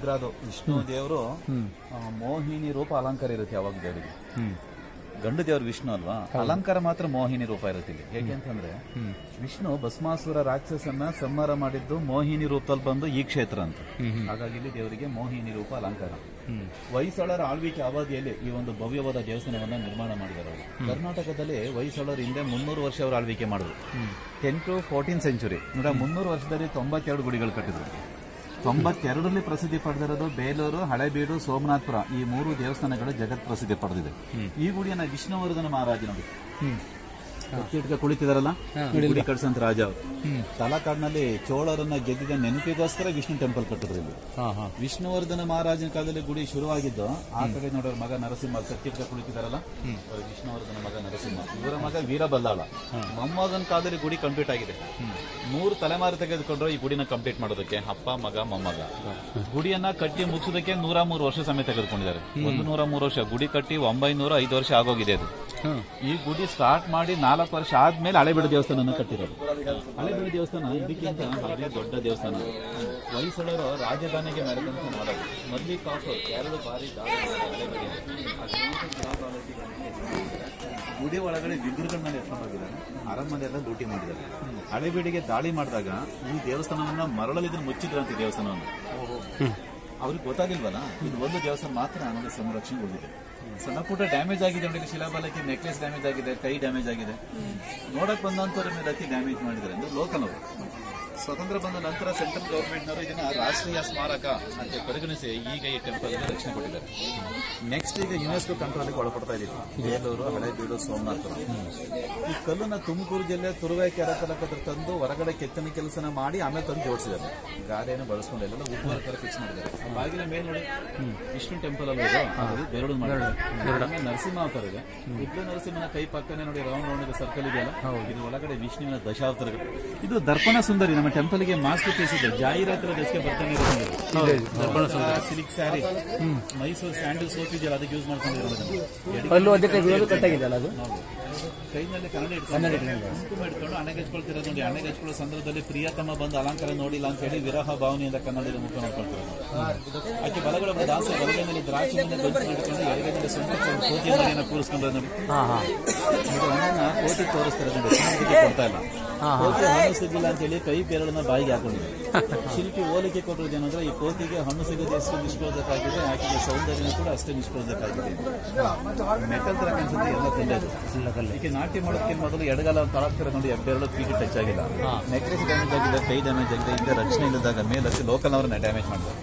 ವಿಗ್ರಹ ಅದು ವಿಷ್ಣು ದೇವರು ಮೋಹಿನಿ ರೂಪ ಅಲಂಕಾರ ಇರುತ್ತೆ ಯಾವಾಗ ದೇವರಿಗೆ. ಗಂಡು ದೇವರು ವಿಷ್ಣು ಅಲ್ವಾ, ಅಲಂಕಾರ ಮಾತ್ರ ಮೋಹಿನಿ ರೂಪ ಇರುತ್ತೆ ಇಲ್ಲಿ. ಹೇಗೆಂತಂದ್ರೆ ವಿಷ್ಣು ಭಸ್ಮಾಸುರ ರಾಕ್ಷಸನ್ನ ಸಂಹಾರ ಮಾಡಿದ್ದು ಮೋಹಿನಿ ರೂಪದಲ್ಲಿ ಬಂದು ಈ ಕ್ಷೇತ್ರ ಅಂತ. ಹಾಗಾಗಿ ಇಲ್ಲಿ ದೇವರಿಗೆ ಮೋಹಿನಿ ರೂಪ ಅಲಂಕಾರ. ಹೊಯ್ಸಳರ ಆಳ್ವಿಕೆ ಅವಧಿಯಲ್ಲಿ ಈ ಒಂದು ಭವ್ಯವಾದ ದೇವಸ್ಥಾನವನ್ನ ನಿರ್ಮಾಣ ಮಾಡಿದ್ದಾರೆ ಅವರು. ಕರ್ನಾಟಕದಲ್ಲಿ ಹೊಯ್ಸಳರು ಹಿಂದೆ 300 ವರ್ಷ ಅವರು ಆಳ್ವಿಕೆ ಮಾಡಿದ್ರು. 10 to 14th century ಅಂದ್ರೆ 300 ವರ್ಷದಲ್ಲಿ 92 ಗುಡಿಗಳು ಕಟ್ಟಿದ್ರು. 92ರಲ್ಲಿ ಪ್ರಸಿದ್ಧಿ ಪಡೆದಿರೋದು ಬೇಲೂರು, ಹಳೆಬೀಡು, ಸೋಮನಾಥಪುರ ಈ 3 ದೇವಸ್ಥಾನಗಳು ಜಗತ್ ಪ್ರಸಿದ್ಧಿ ಪಡೆದಿದೆ. ಈ ಗುಡಿಯನ್ನ ವಿಷ್ಣುವರ್ಧನ ಮಹಾರಾಜನವರು ಇಟ್ಕ ಕುಳಿತಿದಾರಲ್ಲ, ಗುಡಿ ಕಟ್ಸಂತ ರಾಜ ಅವರು ತಲಕಾಡಿನಲ್ಲಿ ಚೋಳರನ್ನ ಗೆದ್ದಿದ ನೆನಪಿಗೋಸ್ಕರ ವಿಷ್ಣು ಟೆಂಪಲ್ ಕಟ್ಟಿದ್ರು ಇಲ್ಲಿ. ವಿಷ್ಣುವರ್ಧನ ಮಹಾರಾಜನ ಕಾಲದಲ್ಲಿ ಗುಡಿ ಶುರುವಾಗಿದ್ದು ಆ ಕಡೆ ನೋಡೋರ್ ಮಗ ನರಸಿಂಹ ಕತ್ತಿಟ್ಕ ಕುಳಿತಿದಾರಲ್ಲ, ವಿಷ್ಣುವರ್ಧನ ಮಗ ನರಸಿಂಹ, ಇವರ ಮಗ ವೀರಬಲ್ಲಾಳ. ಮೊಮ್ಮಗನ ಕಾಲದಲ್ಲಿ ಗುಡಿ ಕಂಪ್ಲೀಟ್ ಆಗಿದೆ. 3 ತಲೆಮಾರು ತೆಗೆದುಕೊಂಡ್ರು ಈ ಗುಡಿನ ಕಂಪ್ಲೀಟ್ ಮಾಡೋದಕ್ಕೆ, ಅಪ್ಪ ಮಗ ಮೊಮ್ಮಗ. ಗುಡಿಯನ್ನ ಕಟ್ಟಿ ಮುಗಿಸೋದಕ್ಕೆ 103 ವರ್ಷ ಸಮಯ ತೆಗೆದುಕೊಂಡಿದ್ದಾರೆ. 103 ವರ್ಷ ಗುಡಿ ಕಟ್ಟಿ 905 ವರ್ಷ ಆಗೋಗಿದೆ ಅದು. ಈ ಗುಡಿ ಸ್ಟಾರ್ಟ್ ಮಾಡಿ 4 ವರ್ಷ ಆದ್ಮೇಲೆ ಹಳೆಬೀಡು ದೇವಸ್ಥಾನ ಕಟ್ಟಿರೋದು. ಹಳೆಬೀಡು ದೇವಸ್ಥಾನ ಇದಕ್ಕಿಂತ ಭಾರಿ ದೊಡ್ಡ ದೇವಸ್ಥಾನ. ಹೊಯ್ಸಳರು ರಾಜಧಾನಿಗೆ ಮೆರೆದಂತ ಮಾಡೋದು. ಮದ್ಲಿ ಕಾಫು 2 ಬಾರಿ ಗುಡಿ ಒಳಗಡೆ ವಿಗ್ರಹಗಳನ್ನ ಎತ್ಕೊಂಡು ಹೋಗಿದ್ದಾರೆ. ಅರಮನೆ ಎಲ್ಲ ಲೂಟಿ ಮಾಡಿದ್ದಾರೆ. ಹಳೆಬೀಡಿಗೆ ದಾಳಿ ಮಾಡಿದಾಗ ಈ ದೇವಸ್ಥಾನವನ್ನ ಮರಳಲ್ಲಿ ಮುಚ್ಚಿದ್ರಂತೆ ದೇವಸ್ಥಾನವನ್ನು. ಅವ್ರಿಗೆ ಗೊತ್ತಾಗಿಲ್ವಲ್ಲ, ಇದು ಒಂದು ದೇವಸ್ಥಾನ ಮಾತ್ರ ನಮಗೆ ಸಂರಕ್ಷಣೆ ಉಳಿದಿದೆ. ಸಣ್ಣ ಪುಟ್ಟ ಡ್ಯಾಮೇಜ್ ಆಗಿದೆ ನೋಡಿ, ಶಿಲಾಬಾಲಕ್ಕೆ ನೆಕ್ಲೆಸ್ ಡ್ಯಾಮೇಜ್ ಆಗಿದೆ, ಕೈ ಡ್ಯಾಮೇಜ್ ಆಗಿದೆ. ನೋಡಕ್ ಬಂದಂತವ್ರ ಮೇಲೆ ಅತಿ ಡ್ಯಾಮೇಜ್ ಮಾಡಿದ್ದಾರೆ ಅಂದ್ರೆ ಲೋಕಲ್ ಅವರು. ಸ್ವತಂತ್ರ ಬಂದ ನಂತರ ಸೆಂಟ್ರಲ್ ಗವರ್ಮೆಂಟ್ ನವರು ಇದನ್ನ ರಾಷ್ಟ್ರೀಯ ಸ್ಮಾರಕ ಅಂತ ಪರಿಗಣಿಸಿ ಈಗ ಈ ಟೆಂಪಲ್ ರಕ್ಷಣೆ ಕೊಟ್ಟಿದ್ದಾರೆ. ನೆಕ್ಸ್ಟ್ ಈಗ ಯುನೆಸ್ಕೋ ಕಂಟ್ರೋಲ್ಗೆ ಒಳಪಡ್ತಾ ಇದೀವಿ. ಬೇಲೂರು, ಹಳೆಬೀಡು, ಸೋಮನಾಥಪುರ. ಈ ಕಲ್ಲನ್ನ ತುಮಕೂರು ಜಿಲ್ಲೆ ತುರುವೇಕೆರೆ ತಲಕತ್ರ ತಂದು ಹೊರಗಡೆ ಕೆತ್ತನೆ ಕೆಲಸನ ಮಾಡಿ ಆಮೇಲೆ ತಂದು ಜೋಡಿಸಿದ್ದಾರೆ. ಗಾದೆಯನ್ನು ಬಳಸ್ಕೊಂಡು ಎಲ್ಲ ಉದ್ವಾರ ಫಿಕ್ಸ್ ಮಾಡಿದ್ದಾರೆ. ಬಾಗಿಲ ಮೇಲೆ ನೋಡಿ ವಿಷ್ಣು ಟೆಂಪಲ್ ಅಲ್ಲಿ ಬೆರಡು ಮಾಡಿದ್ದಾರೆ. ನರಸಿಂಹ ಅವತಾರ ಇದೆ. ಉಗ್ರ ನರಸಿಂಹನ ಕೈ ಪಕ್ಕನೆ ನೋಡಿ ರೌಂಡ್ ಸರ್ಕಲ್ ಇದೆಯಲ್ಲ, ಇದು ಒಳಗಡೆ ವಿಷ್ಣುವಿನ ದಶಾವತಾರಗಳು. ಇದು ದರ್ಪಣ ಸುಂದರಿ ನಮ್ಮ ಟೆಂಪಲ್ಗೆ ಮಾಸ್ಟರ್ ಪೀಸ್ ಇದೆ. ಜಾಹೀರಾತಿನ ದಶಕ್ಕೆ ಬರ್ತಾನೆ silk sari, Mysuru sandal soap ಇದೆಯಲ್ಲ ಅದಕ್ಕೆ ಯೂಸ್ ಮಾಡ್ಕೊಂಡಿರೋದು. ಕೈನಲ್ಲಿ ಕನ್ನಡ ಕುಂಕುಮ ಇಟ್ಕೊಂಡು ಹಣೆಗೆ ಹಚ್ಕೊಳ್ತಿರೋದು ನೋಡಿ. ಹಣೆಗೆ ಹಚ್ಕೊಳ್ಳೋ ಸಂದರ್ಭದಲ್ಲಿ ಪ್ರಿಯತಮ ಬಂದು ಅಲಂಕಾರ ನೋಡಿಲ್ಲ ಅಂತ ಹೇಳಿ ವಿರಹ ಭಾವನೆಯಿಂದ ಕನ್ನಡದಲ್ಲಿ ಮುಖ ನೋಡ್ಕೊಳ್ತಿರೋದು. ಆಕೆ ಬಲಗಳ ದಾಸ ಬಲಗೈನಲ್ಲಿ ದ್ರಾಕ್ಷಿ ಇಟ್ಕೊಂಡು ಎಡಗೈನಲ್ಲಿ ಕೋತಿ ಮರಿಯನ್ನು ಕೂರಿಸ್ಕೊಂಡ್ರೆ ನೋಡಿ. ಕೋತಿ ತೋರಿಸ್ತಾರೆ ನೋಡಿ, ಕೊಡ್ತಾ ಇಲ್ಲ. ಕೋತಿ ಹಣ್ಣು ಸಿಗಿಲ್ಲ ಅಂತ ಹೇಳಿ ಕೈ ಬೇರಳನ್ನ ಬಾಯಿಗೆ ಹಾಕೊಂಡಿದೆ. ಶಿಲ್ಪಿ ಹೋಲಿಕೆ ಕೊಟ್ಟಿರೋದೇನಂದ್ರೆ ಈ ಕೋತಿಗೆ ಹಣ್ಣು ಸಿಗದೆ ಎಷ್ಟು ನಿಷ್ಪ್ರಯೋಜಕ ಆಗಿದೆ, ಆಕೆಗೆ ಸೌಂದರ್ಯ ಕೂಡ ಅಷ್ಟೇ ನಿಷ್ಪ್ರಯೋಜಕ ಆಗಿದೆ. ಮೆಟಲ್ ತರ ಕಾಣಿಸುತ್ತೆ ಎಲ್ಲ ಕಲ್ಲೇ. ಈಗ ನಾಟ್ಯ ಮಾಡೋದಕ್ಕೆ ಮೊದಲು ಎಡಗಾಲ ತಳಾಗ್ತಿರೋ ನೋಡಿ, ಬೆರಳು ಪೀಟಿ ಟಚ್ ಆಗಿಲ್ಲ. ನೆಕ್ಲೆಸ್ ಡ್ಯಾಮೇಜ್ ಆಗಿದೆ, ಕೈ ಡ್ಯಾಮೇಜ್ ಆಗಿದೆ. ಇಂದ ರಕ್ಷಣೆ ಇಲ್ಲದಾಗ ಮೇಲೆ ಲೋಕಲ್ ಅವರನ್ನ ಡ್ಯಾಮೇಜ್ ಮಾಡಿದ್ದಾರೆ.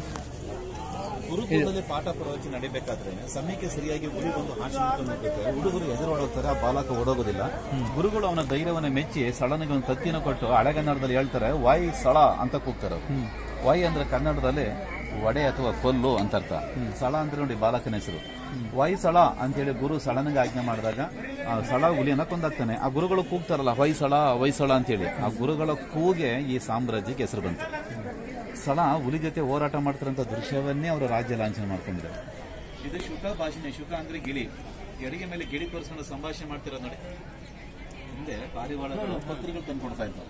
ಗುರುಕುಲದಲ್ಲಿ ಪಾಠ ಪ್ರವಚನ ನಡೀಬೇಕಾದ್ರೆ ಸಮಯಕ್ಕೆ ಸರಿಯಾಗಿ ಗುರು ಬಂದು ಹಾಸ್ಯ ಹುಡುಗರು ಎದುರೋಡೋಗ್ತಾರೆ, ಆ ಬಾಲಕ ಓಡೋಗೋದಿಲ್ಲ. ಗುರುಗಳು ಅವನ ಧೈರ್ಯವನ್ನು ಮೆಚ್ಚಿ ಸಳನಿಗೆ ಒಂದು ಕತ್ತಿನ ಕೊಟ್ಟು ಹಳೆಗನ್ನಡದಲ್ಲಿ ಹೇಳ್ತಾರೆ ವಾಯ್ ಸಳ ಅಂತ ಕೂಗ್ತಾರೆ. ವಾಯ್ ಅಂದ್ರೆ ಕನ್ನಡದಲ್ಲಿ ಒಡೆ ಅಥವಾ ಕೊಲ್ಲು ಅಂತ ಅರ್ಥ. ಸಳ ಅಂದ್ರೆ ನೋಡಿ ಬಾಲಕನ ಹೆಸರು. ವಾಯ್ ಸಳ ಅಂತೇಳಿ ಗುರು ಸಳನಿಗೆ ಆಜ್ಞೆ ಮಾಡಿದಾಗ ಆ ಸಳ ಹುಲಿಯನ್ನ ಕೊಂದಾಗ್ತಾನೆ. ಆ ಗುರುಗಳು ಕೂಗ್ತಾರಲ್ಲ ಹೊಯ್ಸಳ ಅಂತೇಳಿ, ಆ ಗುರುಗಳ ಕೂಗೆ ಈ ಸಾಮ್ರಾಜ್ಯಕ್ಕೆ ಹೆಸರು ಬಂತು. ಸಳ ಹುಲಿ ಜೊತೆ ಹೋರಾಟ ಮಾಡ್ತಾರಂತ ದೃಶ್ಯವನ್ನೇ ಅವರು ರಾಜ್ಯ ಲಾಂಛನ ಮಾಡ್ಕೊಂಡಿದ್ದಾರೆ. ಇದು ಶುಕ ಭಾಷಣೆ. ಶುಕ ಅಂದ್ರೆ ಗಿಳಿ. ಎಡಗೆ ಮೇಲೆ ಗಿಳಿ ತೋರಿಸ್ಕೊಂಡು ಸಂಭಾಷಣೆ ಮಾಡ್ತಿರೋದು ನೋಡಿ. ಹಿಂದೆ ಪಾರಿವಾಳಗಳು ಪತ್ರಿಗಳು ತಂದು ಕೊಡ್ತಾ ಇದ್ರು,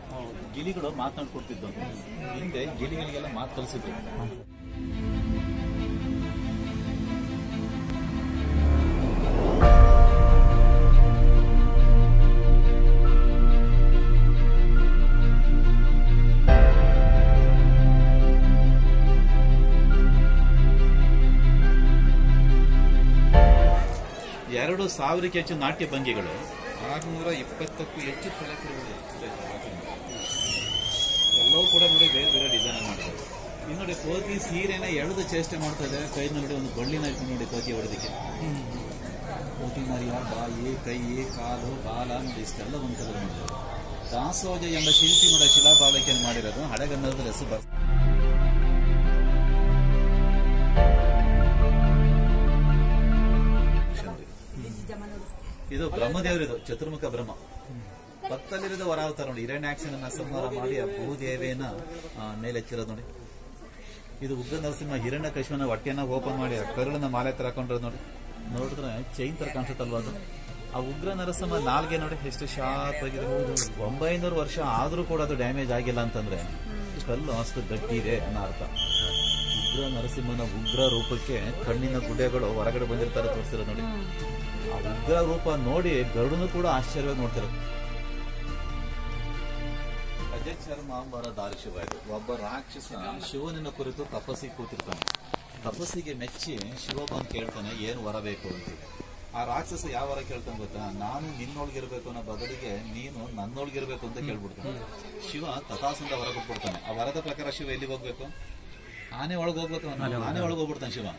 ಗಿಳಿಗಳು ಮಾತನಾಡ್ಕೊಡ್ತಿದ್ವು. ಹಿಂದೆ ಗಿಳಿಗಳಿಗೆಲ್ಲ ಮಾತು ಕಲಿಸಿದ್ರು. ಎರಡು 1000ಕ್ಕೆ ಹೆಚ್ಚು ನಾಟ್ಯ ಭಂಗಿಗಳು, 620ಕ್ಕೂ ಹೆಚ್ಚು ಕಲಾಕೃತಿಗಳು ಎಲ್ಲವೂ ಕೂಡ ನೋಡಿ ಬೇರೆ ಬೇರೆ ಡಿಸೈನ್ ಮಾಡಿದ್ದಾರೆ. ಇನ್ನು ನೋಡಿ ಕೋತಿ ಸೀರೆನ ಎಳೆದು ಚೇಷ್ಟೆ ಮಾಡ್ತಾ ಇದ್ದಾರೆ. ಕೈ ನೋಡಿ ಒಂದು ಬಳ್ಳಿನ ಇಟ್ಟು ನೋಡಿ ಕೋತಿ ಹೊಡೆದಕ್ಕೆ. ಕೋತಿ ಮರಿಯ ಬಾಯಿ, ಕೈ, ಕಾಲು, ಬಾಲ ನೋಡಿ ಇಷ್ಟೆಲ್ಲ ಒಂದು ಕಲರ್ ಮಾಡಿದ್ದಾರೆ. ದಾಸೋಜ ಎಂಬ ಶಿಲ್ಪಿ ಕೂಡ ಶಿಲಾಬಾಲಕಿಯನ್ನು ಮಾಡಿರೋದು ಹಳೆಗನ್ನಡದಲ್ಲಿ ಹೆಸರು ಬರ್ತದೆ. ಇದು ಬ್ರಹ್ಮದೇವರಿದು, ಚತುರ್ಮುಖ ಬ್ರಹ್ಮ. ಪಕ್ಕದಲ್ಲಿರೋದು ವರಾವತಾರ ನೋಡಿ. ಹಿರಣ್ಯಾಕ್ಷನ ಸಂಹಾರ ಮಾಡಿ ಆ ಭೂದೇವಿಯನ್ನ ಮೇಲೆಚ್ಚಿರೋದು ನೋಡಿ. ಇದು ಉಗ್ರ ನರಸಿಂಹ ಹಿರಣ್ಯಕಶ್ಯಪನ ಹೊಟ್ಟೆಯನ್ನ ಓಪನ್ ಮಾಡಿ ಕರುಳನ್ನ ಮಾಲೆ ತರ ಹಾಕೊಂಡ್ರೆ ನೋಡಿ. ನೋಡಿದ್ರೆ ಚೈನ್ ತರ ಕಾಣಿಸುತ್ತಲ್ವ ಅದು. ಆ ಉಗ್ರ ನರಸಿಂಹ ನಾಲ್ಗೆ ನೋಡಿ ಎಷ್ಟು ಶಾರ್ಪ್ ಆಗಿದೆ. 900 ವರ್ಷ ಆದ್ರೂ ಕೂಡ ಅದು ಡ್ಯಾಮೇಜ್ ಆಗಿಲ್ಲ ಅಂತಂದ್ರೆ ಕಲ್ಲು ಅಷ್ಟು ಗಟ್ಟಿ ಇದೆ ಅನ್ನೋ ಅರ್ಥ. ಉಗ್ರ ನರಸಿಂಹನ ಉಗ್ರ ರೂಪಕ್ಕೆ ಕಣ್ಣಿನ ಗುಡ್ಡೆಗಳು ಹೊರಗಡೆ ಬಂದಿರ್ತಾರೆ ತೋರಿಸ್ತಿರೋ ನೋಡಿ. ಆ ಉಗ್ರ ರೂಪ ನೋಡಿ ಗರುಡನು ಕೂಡ ಆಶ್ಚರ್ಯವಾಗಿ ನೋಡ್ತಿರೋ. ಚರ್ಮಾಂಬರ ದಾರಿ ಶಿವ ಇದು. ಒಬ್ಬ ರಾಕ್ಷಸ ಶಿವನನ್ನ ಕುರಿತು ತಪಸ್ಸಿಗೆ ಕೂತಿರ್ತಾನೆ. ತಪಸ್ಸಿಗೆ ಮೆಚ್ಚಿ ಶಿವ ಬಂದು ಕೇಳ್ತಾನೆ ಏನ್ ವರ ಬೇಕು ಅಂತ. ಆ ರಾಕ್ಷಸ ಯಾವ ವರ ಕೇಳ್ತಾನೆ ಗೊತ್ತಾ? ನಾನು ನಿನ್ನೊಳಗಿರ್ಬೇಕು ಅನ್ನೋ ಬದಲಿಗೆ ನೀನು ನನ್ನೊಳಗಿರ್ಬೇಕು ಅಂತ ಕೇಳ್ಬಿಡ್ತಾನೆ. ಶಿವ ತಥಾಸಂದ ವರ ಕೊಟ್ಬಿಡ್ತಾನೆ. ಆ ವರದ ಪ್ರಕಾರ ಶಿವ ಎಲ್ಲಿಗೆ ಹೋಗ್ಬೇಕು? ಆನೆ ಒಳಗೆ ಹೋಗ್ಬೇಕು. ಆನೆ ಒಳಗೆ ಹೋಗ್ಬಿಡ್ತಾನೆ ಶಿವ.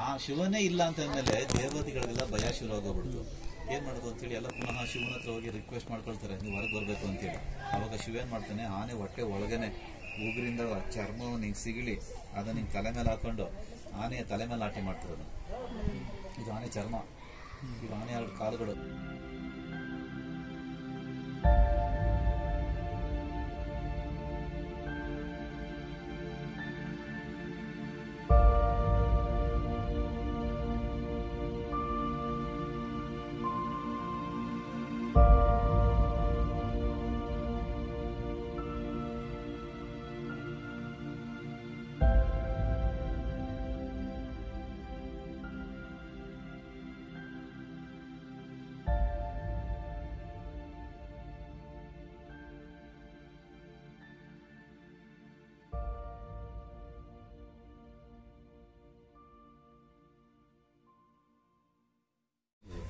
ಆ ಶಿವನೇ ಇಲ್ಲ ಅಂತ ಅಂದ್ಮೇಲೆ ದೇವತೆಗಳಿಗೆಲ್ಲ ಭಯ ಶುರುವಾಗೋಗ್ಬಿಡ್ತು. ಏನ್ ಮಾಡೋದು ಅಂತೇಳಿ ಎಲ್ಲ ಪುನಃ ಶಿವನ ಹತ್ರ ಹೋಗಿ ರಿಕ್ವೆಸ್ಟ್ ಮಾಡ್ಕೊಳ್ತಾರೆ, ನೀವು ಹೊರಗೆ ಬರ್ಬೇಕು ಅಂತೇಳಿ. ಅವಾಗ ಶಿವ ಏನ್ ಮಾಡ್ತಾನೆ, ಆನೆ ಹೊಟ್ಟೆ ಒಳಗನೆ ಉಗುರಿಂದ ಚರ್ಮವನ್ನು ಹಿಂಗೆ ಸಿಗಿಳಿ ಅದನ್ನ ಹಿಂಗೆ ತಲೆ ಮೇಲೆ ಹಾಕೊಂಡು ಆನೆಯ ತಲೆ ಮೇಲೆ ಆಟೆ ಮಾಡ್ತಿರೋದು. ಇದು ಆನೆ ಚರ್ಮ, ಇದು ಆನೆ 2 ಕಾಲುಗಳು.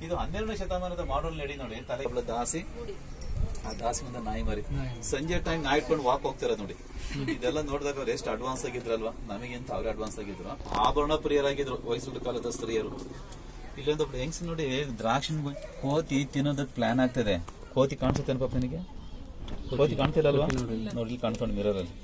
ಇದು 12ನೇ ಶತಮಾನದ ಮಾಡಲ್ ನಡಿ ನೋಡಿ. ತಲೆ ದಾಸಿ, ಆ ದಾಸಿ ಮುಂದೆ ನಾಯಿ ಮರಿ. ಸಂಜೆ ಟೈಮ್ ನಾಯಿ ಇಟ್ಕೊಂಡು ವಾಕ್ ಹೋಗ್ತಿರೋದು ನೋಡಿ. ಇದೆಲ್ಲ ನೋಡಿದಾಗ ಅವ್ರು ಎಷ್ಟು ಅಡ್ವಾನ್ಸ್ ಆಗಿದ್ರಲ್ವಾ, ನಮಗಿಂತ ಅವ್ರೆ ಅಡ್ವಾನ್ಸ್ ಆಗಿದ್ರು. ಆಭರಣ ಪ್ರಿಯರಾಗಿದ್ರು ವಯಸ್ಸು ಕಾಲದ ಸ್ತ್ರೀಯರು. ಇಲ್ಲೊಂದೊಬ್ಳು ಹೆಂಗ್ಸ್ ನೋಡಿ ದ್ರಾಕ್ಷಿ ಕೋತಿ ತಿನ್ನೋದಕ್ಕೆ ಪ್ಲಾನ್ ಆಗ್ತದೆ. ಕೋತಿ ಕಾಣಿಸುತ್ತೆ ಪಾಪ ನಿನಗೆ? ಕೋತಿ ಕಾಣ್ತಿಲ್ಲಲ್ವಾ? ನೋಡಿ ಕಾಣ್ಕೊಂಡು ಮಿರರಲ್ಲಿ.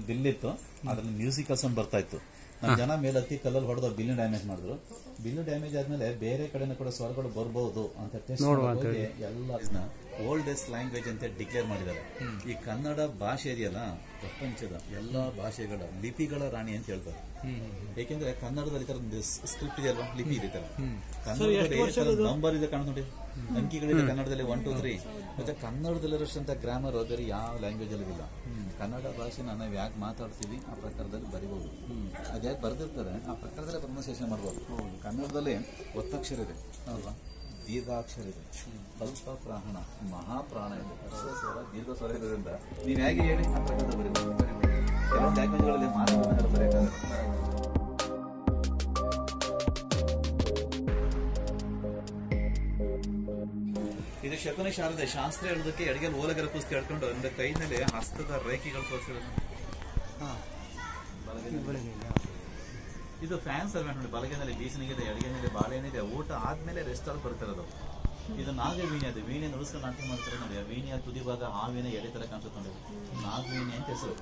ಬಿಲ್ಲಿತ್ತು, ಅದ್ರಲ್ಲಿ ಮ್ಯೂಸಿಕಲ್ ಸೌಂಡ್ ಬರ್ತಾ ಇತ್ತು. ನಮ್ಮ ಜನ ಮೇಲೆ ಹತ್ತಿ ಕಲ್ಲಲ್ಲಿ ಹೊಡೆದು ಬಿಲ್ಲು ಡ್ಯಾಮೇಜ್ ಮಾಡಿದ್ರು. ಬಿಲ್ಲು ಡ್ಯಾಮೇಜ್ ಆದ್ಮೇಲೆ ಬೇರೆ ಕಡೆನೂ ಕೂಡ ಸ್ವರಗಳು ಬರ್ಬಹುದು ಅಂತ ಟೆಸ್ಟ್ ಎಲ್ಲ ಓಲ್ಡೆಸ್ಟ್ ಲ್ಯಾಂಗ್ವೇಜ್ ಅಂತ ಡಿಕ್ಲೇರ್ ಮಾಡಿದ್ದಾರೆ. ಈ ಕನ್ನಡ ಭಾಷೆ ಇದೆಯಲ್ಲ, ಪ್ರಪಂಚದ ಎಲ್ಲಾ ಭಾಷೆಗಳ ಲಿಪಿಗಳ ರಾಣಿ ಅಂತ ಹೇಳ್ತಾರೆ. ಏಕೆಂದ್ರೆ ಕನ್ನಡದಲ್ಲಿ ತರ ಸ್ಕ್ರಿಪ್ಟ್ ಇದೆಯಲ್ವಾ, ಲಿಪಿ ಇದೆ ತರ. ಕನ್ನಡದಲ್ಲಿ ನಂಬರ್ ಇದೆ ಕಾಣ ನೋಡಿ, ಅಂಕಿಗಳಿದೆ ಕನ್ನಡದಲ್ಲಿ 1 2 3. ಮತ್ತೆ ಕನ್ನಡದಲ್ಲಿರೋಷ್ಟಂತ ಗ್ರಾಮರ್ ಬೇರೆ ಯಾವ ಲ್ಯಾಂಗ್ವೇಜ್ ಅಲ್ಲಿ ಇಲ್ಲ. ಕನ್ನಡ ಭಾಷೆನ ನಾವು ಯಾಕೆ ಮಾತಾಡ್ತೀವಿ ಆ ಪ್ರಕಾರದಲ್ಲಿ ಬರಿಬಹುದು. ಅದ್ಯಾಕೆ ಬರ್ದಿರ್ತಾರೆ ಆ ಪ್ರಕಾರದಲ್ಲೇ ಪ್ರೊನೌನ್ಸಿಯೇಷನ್ ಮಾಡ್ಬೋದು. ಕನ್ನಡದಲ್ಲಿ ಒತ್ತಕ್ಷರ ಇದೆ ಅಲ್ವಾ, ದೀರ್ಘಾಕ್ಷರ ಇದೆ, ಸ್ವಲ್ಪ ಪ್ರಾಣ, ಮಹಾಪ್ರಾಣ ಇದೆ, ಸ್ವರ ದೀರ್ಘ ಸ್ವರ ಇರೋದ್ರಿಂದ ನೀವು ಹೇಗೆ ಹೇಳಿ ಆ ಪ್ರಕಾರದಲ್ಲಿ ಬರೀಬಹುದು. ಕೆಲವು ಲ್ಯಾಂಗ್ವೇಜ್ಗಳಲ್ಲಿ ಮಾತಾಡೋದು ಬರೆಯಕ್ಕಾಗಲ್ಲ. ಇದು ಶಕುನಿ ಶಾರದೆ ಶಾಸ್ತ್ರ ಹೇಳೋದಕ್ಕೆ ಅಡಿಗೆಲ್ಲಿ ಓಲಗರ ಕುಸ್ತಿ ಹೇಳ್ಕೊಂಡು ಅಂದ್ರೆ ಕೈ ಮೇಲೆ ಹಸ್ತದ ರೇಖೆಗಳು ತೋರಿಸಿರೋದು. ಇದು ಫ್ಯಾನ್ ಸರ್ವೆಂಟ್ ನೋಡಿ. ಬಲಗೈನಲ್ಲಿ ಬೀಸನಿಗಿದೆ, ಅಡಿಗೆನಲ್ಲಿ ಬಾಳೆನಿದೆ. ಊಟ ಆದ್ಮೇಲೆ ರೆಸ್ಟ್ ಅಲ್ಲಿ ಬರ್ತಿರೋದು. ಇದು ನಾಗವೀಣೆ. ಅದು ವೀಣೆ ನುಡಿಸ್ಕೊಂಡು ನಾಟ್ಯ ಮಾಡ್ತಾರೆ ನೋಡಿ. ಆ ವೀಣೆಯ ತುದಿ ಭಾಗ ಆ ವೀಣೆ ಎಡೆ ತರ ಕಾಣಿಸುತ್ತೆ. ನಾಗವೀಣೆ ಅಂತ ಹೆಸರು.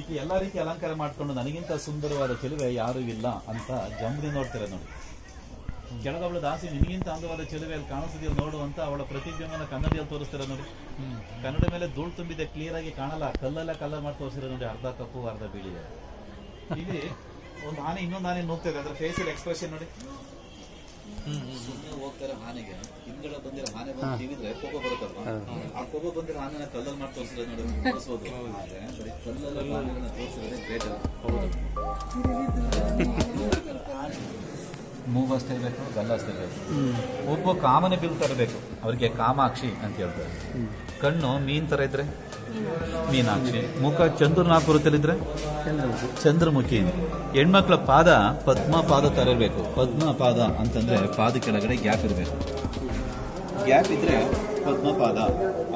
ಈಗ ಎಲ್ಲಾ ರೀತಿ ಅಲಂಕಾರ ಮಾಡ್ಕೊಂಡು ನನಗಿಂತ ಸುಂದರವಾದ ಚೆಲುವೆ ಯಾರು ಇಲ್ಲ ಅಂತ ಜಂಬಡಿ ನೋಡ್ತಾರೆ ನೋಡಿ. ಕೆಳಗೊಬ್ಬಳು ದಾಸಿ ನಿನಗಿಂತ ಅಂದವಾದ ಚೆಲುವೆಯಲ್ಲಿ ಕಾಣಿಸ್ತಿದೆಯಲ್ಲ ನೋಡುವಂತ ಅವಳ ಪ್ರತಿಬಿಂಬನ ಕನ್ನಡಿಯಲ್ಲಿ ತೋರಿಸ್ತಾರೆ ನೋಡಿ. ಕನ್ನಡ ಮೇಲೆ ಧೂಳು ತುಂಬಿದೆ, ಕ್ಲಿಯರ್ ಆಗಿ ಕಾಣಲ್ಲ. ಕಲ್ಲಲ್ಲ ಕಲರ್ ಮಾಡಿ ತೋರಿಸಿರೋ ನೋಡಿ. ಅರ್ಧ ಕಪ್ಪು ಅರ್ಧ ಬಿಳಿದೆ. ಇಲ್ಲಿ ಒಂದು ಆನೆ ಇನ್ನೊಂದು ಆನೆ ನುಗ್ತದೆ, ಅದ್ರ ಫೇಸಿಯಲ್ ಎಕ್ಸ್ಪ್ರೆಷನ್ ನೋಡಿ. ಸುಮ್ಮನೆ ಹೋಗ್ತಾರೆ ಆನೆಗೆ, ಹಿಂದ್ಗಡೆ ಬಂದಿರೋ ಆನೆ ಬಂದು ತಿವಿದ್ರೆ ಕೋಪ ಬರುತ್ತಲ್ವಾ, ಆ ಕೋಪ ಬಂದಿರೋ ಆನೆನ ಕಲ್ಲಲ್ಲಿ ಮಾಡಿ ತೋರಿಸಿರೋದು ನೋಡಿ. ತೋರಿಸೋದು ಬರೀ ಕಲ್ಲಲ್ಲಿ ಆನೆಗಳನ್ನ ತೋರಿಸಿರೋದೇ ಗ್ರೇಟ್. ಮೂಗು ಅಷ್ಟೇ ಇರಬೇಕು, ಗಲ್ಲ ಅಷ್ಟೇ ಇರಬೇಕು. ಒಬ್ಬ ಕಾಮನೆ ಬಿಲ್ ತರಬೇಕು, ಅವ್ರಿಗೆ ಕಾಮಾಕ್ಷಿ ಅಂತ ಹೇಳ್ತಾರೆ. ಕಣ್ಣು ಮೀನ್ ತರ ಇದ್ರೆ ಮೀನಾಕ್ಷಿ, ಮುಖ ಚಂದ್ರನಾಕೃತಿಯಲ್ಲಿದ್ರೆ ಚಂದ್ರಮುಖಿ. ಹೆಣ್ಮಕ್ಳ ಪಾದ ಪದ್ಮ ಪಾದ ತರ ಇರಬೇಕು. ಪದ್ಮ ಪಾದ ಅಂತಂದ್ರೆ ಪಾದ ಕೆಳಗಡೆ ಗ್ಯಾಪ್ ಇರಬೇಕು. ಗ್ಯಾಪ್ ಇದ್ರೆ ಪದ್ಮ ಪಾದ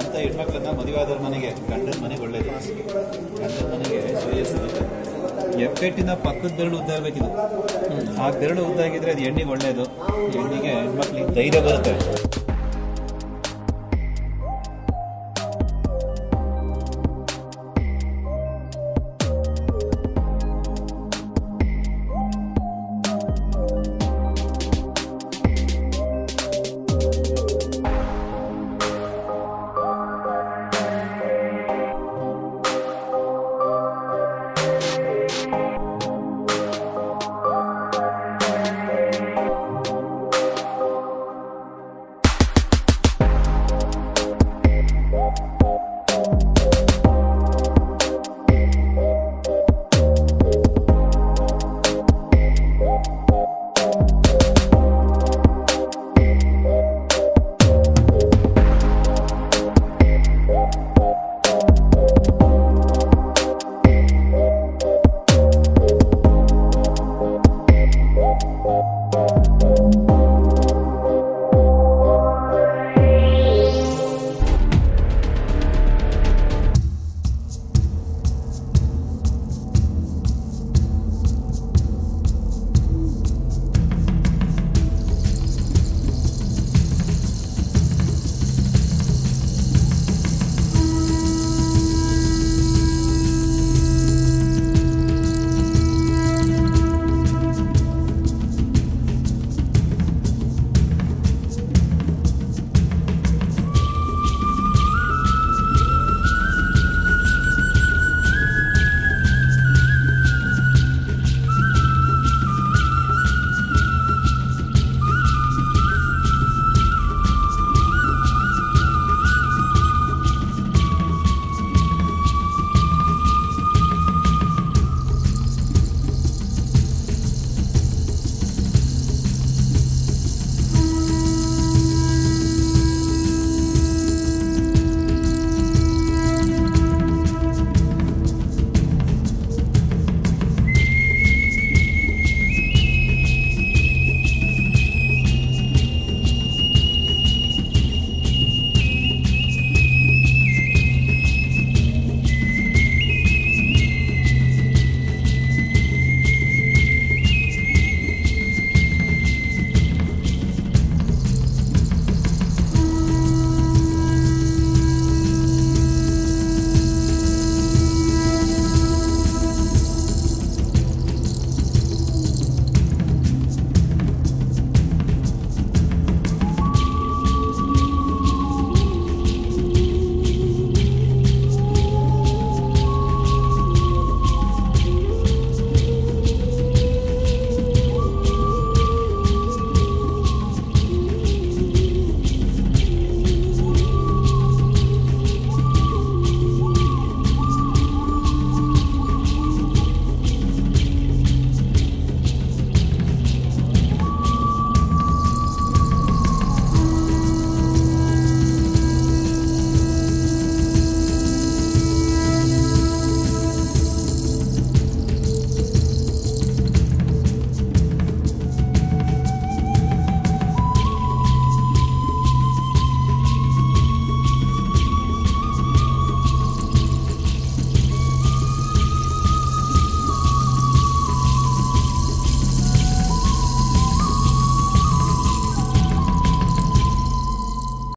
ಅಂತ ಹೆಣ್ಮಕ್ಳನ್ನ ಮದುವೆ ಆದವ್ರ ಮನೆಗೆ, ಗಂಡನ ಮನೆಗೆ ಒಳ್ಳೇದು, ಗಂಡನ ಮನೆಗೆ ಶ್ರೇಯಸ್ಸಿರುತ್ತೆ. ಎಪ್ಪೆಟ್ಟಿನ ಪಕ್ಕದ ಬೆರಳು ಉದ್ದ ಇರಬೇಕಿದು. ಆ ಬೆರಳು ಉದ್ದಾಗಿದ್ರೆ ಅದು ಹೆಣ್ಣಿಗೆ ಒಳ್ಳೇದು. ಹೆಣ್ಣಿಗೆ ಹೆಣ್ಮಕ್ಳಿಗೆ ಧೈರ್ಯ ಬರುತ್ತೆ.